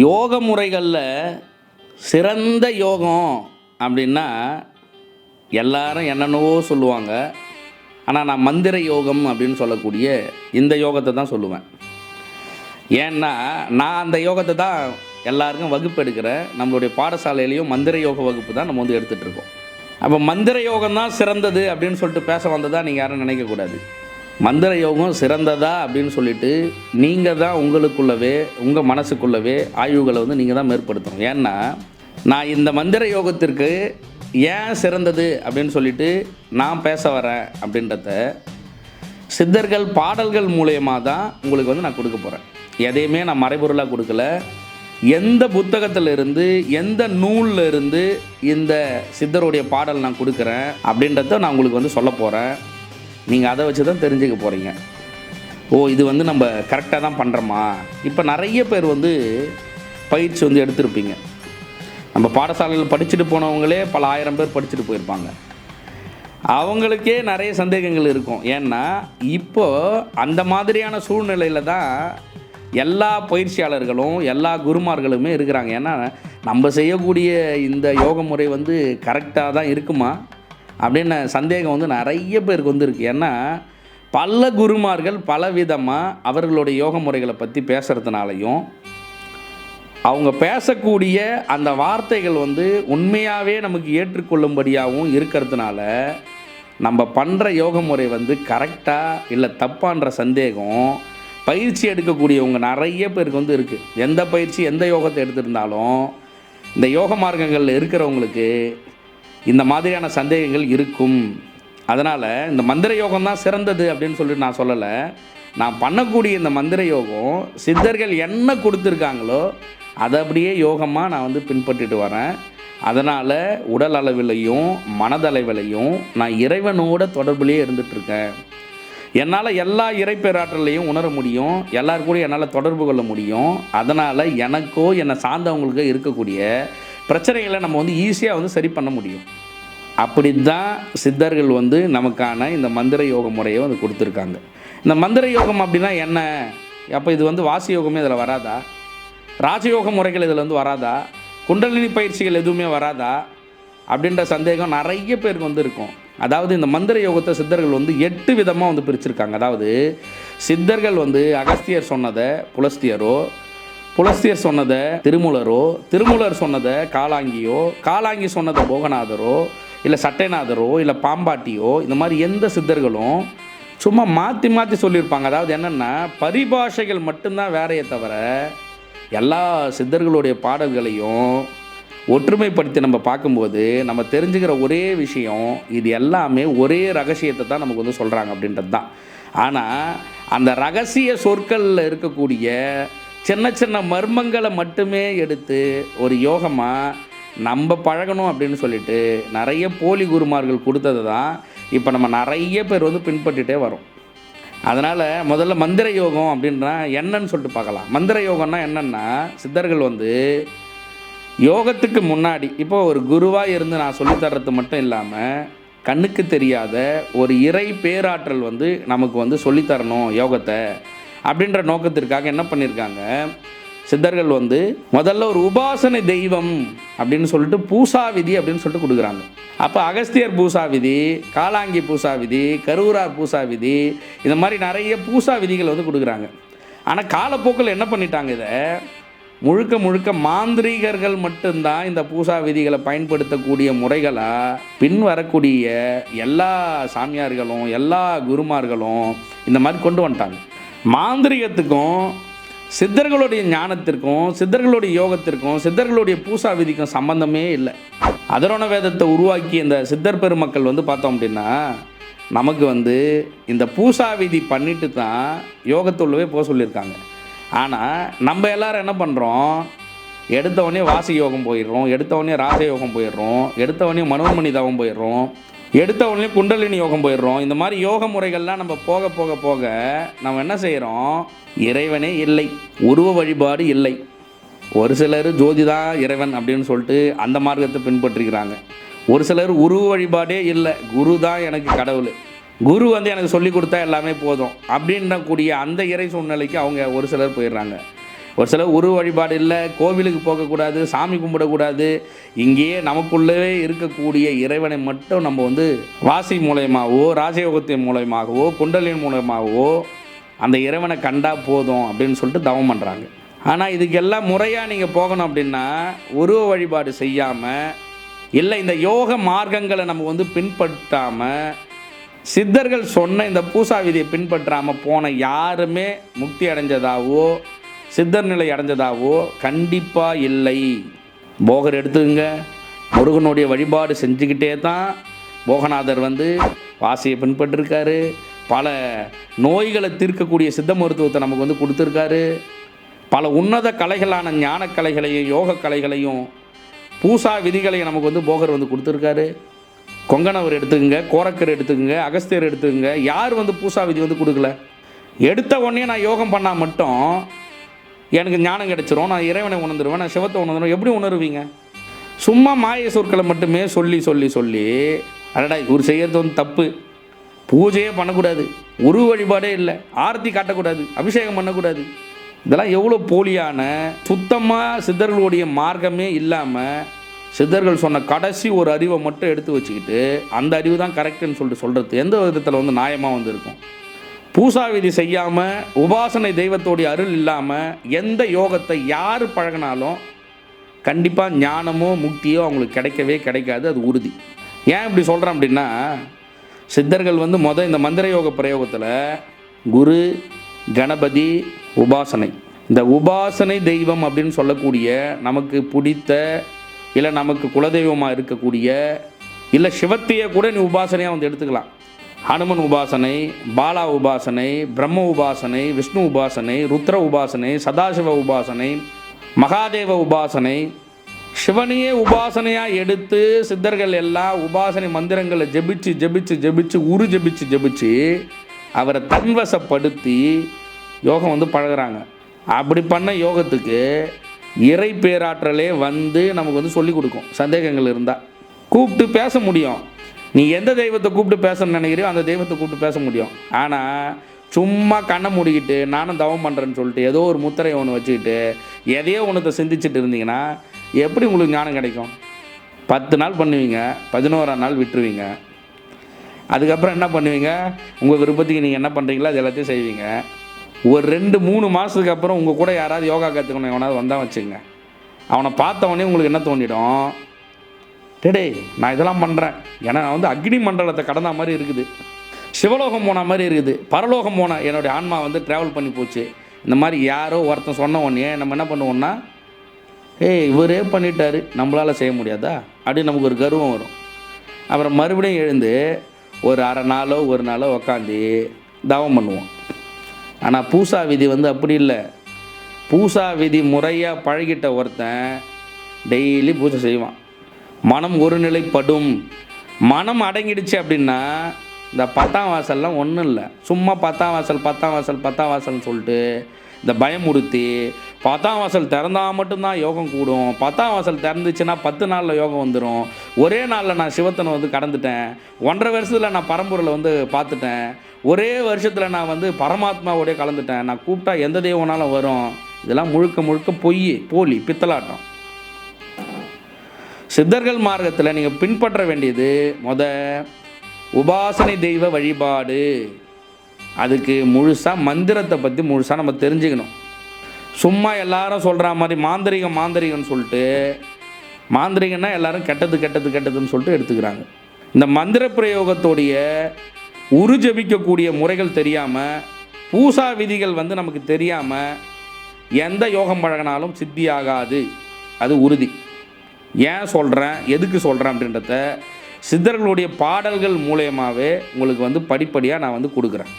யோக முறைகளில் சிறந்த யோகம் அப்படின்னா எல்லாரும் என்னென்னவோ சொல்லுவாங்க. ஆனால் நான் மந்திர யோகம் அப்படின்னு சொல்லக்கூடிய இந்த யோகத்தை தான் சொல்லுவேன். ஏன்னா நான் அந்த யோகத்தை தான் எல்லாருக்கும் வகுப்பு எடுக்கிறேன். நம்மளுடைய பாடசாலையிலையும் மந்திர யோக வகுப்பு தான் நம்ம வந்து எடுத்துகிட்டு இருக்கோம். அப்போ மந்திர யோகம் தான் சிறந்தது அப்படின்னு சொல்லிட்டு பேச வந்ததா நீங்கள் யாரும் நினைக்கக்கூடாது. மந்திர யோகம் சிறந்ததா அப்படின்னு சொல்லிட்டு நீங்கள் தான் உங்களுக்குள்ளவே உங்கள் மனசுக்குள்ளவே ஆய்வுகளை வந்து நீங்கள் தான் மேற்படுத்தணும். ஏன்னா நான் இந்த மந்திர யோகத்திற்கு ஏன் சிறந்தது அப்படின்னு சொல்லிட்டு நான் பேச வரேன் அப்படின்றத சித்தர்கள் பாடல்கள் மூலயமா தான் உங்களுக்கு வந்து நான் கொடுக்க போகிறேன். எதையுமே நான் மறைபொருளாக கொடுக்கல. எந்த புத்தகத்தில் இருந்து எந்த நூலில் இருந்து இந்த சித்தருடைய பாடல் நான் கொடுக்குறேன் அப்படின்றத நான் உங்களுக்கு வந்து சொல்ல போகிறேன். நீங்கள் அதை வச்சு தான் தெரிஞ்சுக்க போகிறீங்க. இது வந்து நம்ம கரெக்டாக தான் பண்ணுறோமா. இப்போ நிறைய பேர் வந்து பயிற்சி வந்து எடுத்திருப்பீங்க. நம்ம பாடசாலையில் படிச்சுட்டு போனவங்களே பல ஆயிரம் பேர் படிச்சுட்டு போயிருப்பாங்க. அவங்களுக்கே நிறைய சந்தேகங்கள் இருக்கும். ஏன்னா இப்போது அந்த மாதிரியான சூழ்நிலையில் தான் எல்லா பயிற்சியாளர்களும் எல்லா குருமார்களுமே இருக்கிறாங்க. ஏன்னா நம்ம செய்யக்கூடிய இந்த யோக முறை வந்து கரெக்டாக தான் இருக்குமா அப்படின்னு சந்தேகம் வந்து நிறைய பேருக்கு வந்து இருக்குது. ஏன்னா பல குருமார்கள் பல விதமாக அவர்களுடைய யோக முறைகளை பற்றி பேசுகிறதுனாலையும் அவங்க பேசக்கூடிய அந்த வார்த்தைகள் வந்து உண்மையாகவே நமக்கு ஏற்றுக்கொள்ளும்படியாகவும் இருக்கிறதுனால நம்ம பண்ணுற யோக முறை வந்து கரெக்டாக இல்லை தப்பான்ற சந்தேகம் பயிற்சி எடுக்கக்கூடியவங்க நிறைய பேருக்கு வந்து இருக்குது. எந்த பயிற்சி எந்த யோகத்தை எடுத்திருந்தாலும் இந்த யோக மார்க்கங்களில் இருக்கிறவங்களுக்கு இந்த மாதிரியான சந்தேகங்கள் இருக்கும். அதனால் இந்த மந்திர யோகம் தான் சிறந்தது அப்படின்னு சொல்லிட்டு நான் சொல்லலை. நான் பண்ணக்கூடிய இந்த மந்திர யோகம் சித்தர்கள் என்ன கொடுத்துருக்காங்களோ அதை அப்படியே யோகமாக நான் வந்து பின்பற்றிட்டு வரேன். அதனால் உடல் அளவிலையும் மனதளவிலையும் நான் இறைவனோட தொடர்புலேயே இருந்துகிட்ருக்கேன். என்னால் எல்லா இறைப்பேராற்றலையும் உணர முடியும். எல்லாருக்கூடையும் என்னால் தொடர்பு கொள்ள முடியும். அதனால் எனக்கோ என்னை சார்ந்தவங்களுக்கோ இருக்கக்கூடிய பிரச்சனைகளை நம்ம வந்து ஈஸியாக வந்து சரி பண்ண முடியும். அப்படி தான் சித்தர்கள் வந்து நமக்கான இந்த மந்திர யோக முறையை வந்து கொடுத்துருக்காங்க. இந்த மந்திர யோகம் அப்படின்னா என்ன? அப்போ இது வந்து வாசி யோகமே இதில் வராதா? ராஜயோக முறைகள் இதில் வந்து வராதா? குண்டலினி பயிற்சிகள் எதுவுமே வராதா அப்படின்ற சந்தேகம் நிறைய பேருக்கு வந்து இருக்கும். அதாவது இந்த மந்திர யோகத்தை சித்தர்கள் வந்து 8 விதமாக வந்து பிரிச்சிருக்காங்க. அதாவது சித்தர்கள் வந்து அகஸ்தியர் சொன்னதை புலஸ்தியரோ, புலஸ்தியர் சொன்னதை திருமூலரோ, திருமூலர் சொன்னதை காலாங்கியோ, காலாங்கி சொன்னதை போகநாதரோ, இல்லை சட்டைநாதரோ, இல்லை பாம்பாட்டியோ, இந்த மாதிரி எந்த சித்தர்களும் சும்மா மாற்றி மாற்றி சொல்லியிருப்பாங்க. அதாவது என்னென்னா பரிபாஷைகள் மட்டும்தான் வேறையே தவிர எல்லா சித்தர்களுடைய பாடல்களையும் ஒற்றுமைப்படுத்தி நம்ம பார்க்கும்போது நம்ம தெரிஞ்சுக்கிற ஒரே விஷயம் இது எல்லாமே ஒரே ரகசியத்தை தான் நமக்கு வந்து சொல்கிறாங்க அப்படின்றது தான். ஆனால் அந்த ரகசிய சொற்களில் இருக்கக்கூடிய சின்ன சின்ன மர்மங்களை மட்டுமே எடுத்து ஒரு யோகமாக நம்ம பழகணும் அப்படின்னு சொல்லிட்டு நிறைய போலி குருமார்கள் கொடுத்தது தான் இப்போ நம்ம நிறைய பேர் வந்து பின்பற்றிட்டே வரோம். அதனால் முதல்ல மந்திர யோகம் அப்படின்னா என்னன்னு சொல்லிட்டு பார்க்கலாம். மந்திர யோகம்னா என்னென்னா சித்தர்கள் வந்து யோகத்துக்கு முன்னாடி இப்போ ஒரு குருவாக இருந்து நான் சொல்லித்தர்றது மட்டும் இல்லாமல் கண்ணுக்கு தெரியாத ஒரு இறை பேராற்றல் வந்து நமக்கு வந்து சொல்லித்தரணும் யோகத்தை அப்படின்ற நோக்கத்திற்காக என்ன பண்ணியிருக்காங்க சித்தர்கள் வந்து முதல்ல ஒரு உபாசனை தெய்வம் அப்படின்னு சொல்லிட்டு பூசா விதி அப்படின்னு சொல்லிட்டு கொடுக்குறாங்க. அப்போ அகஸ்தியர் பூசா விதி, காலாங்கி பூசா விதி, கரூரார் பூசா விதி, இந்த மாதிரி நிறைய பூசா விதிகள் வந்து கொடுக்குறாங்க. ஆனால் காலப்போக்கில் என்ன பண்ணிட்டாங்க, இதை முழுக்க முழுக்க மாந்திரீகர்கள் மட்டும்தான் இந்த பூசா விதிகளை பயன்படுத்தக்கூடிய முறைகளாக பின் வரக்கூடிய எல்லா சாமியார்களும் எல்லா குருமார்களும் இந்த மாதிரி கொண்டு வந்துட்டாங்க. மாந்திரிகத்துக்கும் சித்தர்களுடைய ஞானத்திற்கும் சித்தர்களுடைய யோகத்திற்கும் சித்தர்களுடைய பூசா விதிக்கும் சம்பந்தமே இல்லை. அதரோண வேதத்தை உருவாக்கி இந்த சித்தர் பெருமக்கள் வந்து பார்த்தோம் அப்படின்னா நமக்கு வந்து இந்த பூசா விதி பண்ணிட்டு தான் யோகத்துள்ளவே போக சொல்லியிருக்காங்க. ஆனால் நம்ம எல்லோரும் என்ன பண்ணுறோம், எடுத்தவொடனே வாசி யோகம் போயிடுறோம், எடுத்தவொடனே ராஜயோகம் போயிடுறோம், எடுத்தவொடனே மனோன்மணி தவம் போயிடுறோம், எடுத்தவொடனே குண்டலினி யோகம் போயிடுறோம். இந்த மாதிரி யோக முறைகள்லாம் நம்ம போக போக போக நம்ம என்ன செய்கிறோம், இறைவனே இல்லை, உருவ வழிபாடு இல்லை. ஒரு சிலர் ஜோதிதான் இறைவன் அப்படின்னு சொல்லிட்டு அந்த மார்க்கத்தை பின்பற்றிக்கிறாங்க. ஒரு சிலர் உருவ வழிபாடே இல்லை, குரு தான் எனக்கு கடவுள், குரு வந்து எனக்கு சொல்லி கொடுத்தா எல்லாமே போதும் அப்படின்றக்கூடிய அந்த இறை சூழ்நிலைக்கு அவங்க ஒரு சிலர் போயிடுறாங்க. ஒரு சில உருவ வழிபாடு இல்லை, கோவிலுக்கு போகக்கூடாது, சாமி கும்பிடக்கூடாது, இங்கேயே நமக்குள்ளவே இருக்கக்கூடிய இறைவனை மட்டும் நம்ம வந்து வாசி மூலயமாவோ, ராஜயோகத்தின் மூலயமாகவோ, குண்டலின் மூலயமாகவோ அந்த இறைவனை கண்டா போதும் அப்படின்னு சொல்லிட்டு தவம் பண்ணுறாங்க. ஆனால் இதுக்கெல்லாம் முறையாக நீங்கள் போகணும் அப்படின்னா உருவ வழிபாடு செய்யாமல், இல்லை இந்த யோக மார்க்கங்களை நம்ம வந்து பின்பற்றாமல், சித்தர்கள் சொன்ன இந்த பூசா விதியை பின்பற்றாமல் போன யாருமே முக்தி அடைஞ்சதாவோ சித்தர் நிலை அடைஞ்சதாவோ கண்டிப்பாக இல்லை. போகர் எடுத்துங்க, முருகனுடைய வழிபாடு செஞ்சுக்கிட்டே தான் போகநாதர் வந்து வாசியை பின்பற்றிருக்காரு. பல நோய்களை தீர்க்கக்கூடிய சித்த மருத்துவத்தை நமக்கு வந்து கொடுத்துருக்காரு. பல உன்னத கலைகளான ஞான கலைகளையும் யோக கலைகளையும் பூசா விதிகளையும் நமக்கு வந்து போகர் வந்து கொடுத்துருக்காரு. கொங்கணவர் எடுத்துக்கங்க, கோரக்கர் எடுத்துக்கங்க, அகஸ்தியர் எடுத்துக்கங்க, யார் வந்து பூசா விதி வந்து கொடுக்கல? எடுத்த உடனே நான் யோகம் பண்ணால் மட்டும் எனக்கு ஞானம் கிடைச்சிரும், நான் இறைவனை உணர்ந்துருவேன், நான் சிவத்தை உணர்ந்துருவேன், எப்படி உணர்வீங்க? சும்மா மாய சொற்களை மட்டுமே சொல்லி சொல்லி சொல்லி அடடா இவர் செய்யறது வந்து தப்பு, பூஜையே பண்ணக்கூடாது, உருவ வழிபாடே இல்லை, ஆரத்தி காட்டக்கூடாது, அபிஷேகம் பண்ணக்கூடாது, இதெல்லாம் எவ்வளோ போலியான சுத்தமாக சித்தர்களுடைய மார்க்கமே இல்லாமல் சித்தர்கள் சொன்ன கடைசி ஒரு அறிவை மட்டும் எடுத்து வச்சுக்கிட்டு அந்த அறிவு தான் கரெக்டுன்னு சொல்லிட்டு சொல்கிறது எந்த விதத்தில் வந்து நியாயமாக வந்து இருக்கும்? பூசா விதி செய்யாமல் உபாசனை தெய்வத்தோடைய அருள் இல்லாமல் எந்த யோகத்தை யார் பழகினாலும் கண்டிப்பாக ஞானமோ முக்தியோ அவங்களுக்கு கிடைக்கவே கிடைக்காது, அது உறுதி. ஏன் இப்படி சொல்கிறேன் அப்படின்னா, சித்தர்கள் வந்து இந்த மந்திர யோக பிரயோகத்தில் குரு, கணபதி, உபாசனை, இந்த உபாசனை தெய்வம் அப்படின்னு சொல்லக்கூடிய நமக்கு பிடித்த இல்லை நமக்கு குலதெய்வமாக இருக்கக்கூடிய இல்லை சிவத்தையே கூட நீ உபாசனையாக வந்து எடுத்துக்கலாம். ஹனுமன் உபாசனை, பாலா உபாசனை, பிரம்ம உபாசனை, விஷ்ணு உபாசனை, ருத்ர உபாசனை, சதாசிவ உபாசனை, மகாதேவ உபாசனை, சிவனையே உபாசனையாக எடுத்து சித்தர்கள் எல்லாம் உபாசனை மந்திரங்களை ஜெபிச்சு ஜெபிச்சு ஜெபிச்சு ஜெபிச்சு அவரை தன்வசப்படுத்தி யோகம் வந்து பழகிறாங்க. அப்படி பண்ண யோகத்துக்கு இறை பேராற்றலே வந்து நமக்கு வந்து சொல்லிக் கொடுக்கும். சந்தேகங்கள் இருந்தால் கூப்பிட்டு பேச முடியும். நீ எந்த தெய்வத்தை கூப்பிட்டு பேசணும்னு நினைக்கிறியோ அந்த தெய்வத்தை கூப்பிட்டு பேச முடியும். ஆனால் சும்மா கண்ணை மூடிக்கிட்டு நானும் தவம் பண்ணுறேன்னு சொல்லிட்டு ஏதோ ஒரு முத்திரையை ஒன்று வச்சுக்கிட்டு எதையோ ஒன்றத்தை சிந்திச்சுட்டு இருந்தீங்கன்னா எப்படி உங்களுக்கு ஞானம் கிடைக்கும்? 10 நாள் பண்ணுவீங்க, 11ஆம் நாள் விட்டுருவீங்க. அதுக்கப்புறம் என்ன பண்ணுவீங்க? உங்கள் விருப்பத்துக்கு நீங்கள் என்ன பண்ணுறீங்களோ அது எல்லாத்தையும் செய்வீங்க. ஒரு 2-3 மாதத்துக்கு அப்புறம் உங்கள் கூட யாராவது யோகா கற்றுக்கணும் எவனாவது வந்தால் வச்சுங்க, அவனை பார்த்தவொடனே உங்களுக்கு என்ன தோண்டிடும்? டேடே நான் இதெல்லாம் பண்ணுறேன், ஏன்னா நான் வந்து அக்னி மண்டலத்தை கடந்த மாதிரி இருக்குது, சிவலோகம் போன மாதிரி இருக்குது, பரலோகம் போன என்னுடைய ஆன்மா வந்து ட்ராவல் பண்ணி போச்சு. இந்த மாதிரி யாரோ ஒருத்தன் சொன்ன உடனே நம்ம என்ன பண்ணுவோம்னா, இவரே பண்ணிட்டாரு நம்மளால் செய்ய முடியாதா அப்படின்னு நமக்கு ஒரு கர்வம் வரும். அப்புறம் மறுபடியும் எழுந்து ஒரு அரை நாளோ ஒரு நாளோ உக்காந்து தவம் பண்ணுவோம். ஆனால் பூசா விதி வந்து அப்படி இல்லை. பூசா விதி முறையாக பழகிட்ட ஒருத்தன் டெய்லி பூஜை செய்வான். மனம் ஒரு நிலைப்படும். மனம் அடங்கிடுச்சு அப்படின்னா இந்த 10ஆம் வாசல்லாம் ஒன்றும் இல்லை. சும்மா 10ஆம் வாசல்னு சொல்லிட்டு இந்த பயமுறுத்தி 10ஆம் வாசல் திறந்தால் மட்டும்தான் யோகம் கூடும், 10ஆம் வாசல் திறந்துச்சுன்னா 10 நாளில் யோகம் வந்துடும், ஒரே நாளில் நான் சிவத்தனை வந்து கடந்துட்டேன், 1.5 வருஷத்தில் நான் பரம்பொருளை வந்து பார்த்துட்டேன், ஒரே வருஷத்தில் நான் வந்து பரமாத்மாவோடய கலந்துட்டேன், நான் கூப்பிட்டா எந்த தெய்வனாலும் வரும். இதெல்லாம் முழுக்க முழுக்க பொய், போலி, பித்தலாட்டம். சித்தர்கள் மார்க்கத்தில் நீங்கள் பின்பற்ற வேண்டியது உபாசனை தெய்வ வழிபாடு. அதுக்கு முழுசாக மந்திரத்தை பற்றி முழுசாக நம்ம தெரிஞ்சுக்கணும். சும்மா எல்லாரும் சொல்கிற மாதிரி மாந்திரிகம்னு சொல்லிட்டு, மாந்திரிகன்னா எல்லாரும் கெட்டதுன்னு சொல்லிட்டு எடுத்துக்கிறாங்க. இந்த மந்திர பிரயோகத்தோடைய ஜபிக்கக்கூடிய முறைகள் தெரியாமல், பூசா விதிகள் வந்து நமக்கு தெரியாமல் எந்த யோகம் பழகினாலும் சித்தியாகாது, அது உறுதி. ஏன் சொல்கிறேன், எதுக்கு சொல்கிறேன் அப்படின்றத சித்தர்களுடைய பாடல்கள் மூலயமாவே உங்களுக்கு வந்து படிப்படியாக நான் வந்து கொடுக்குறேன்.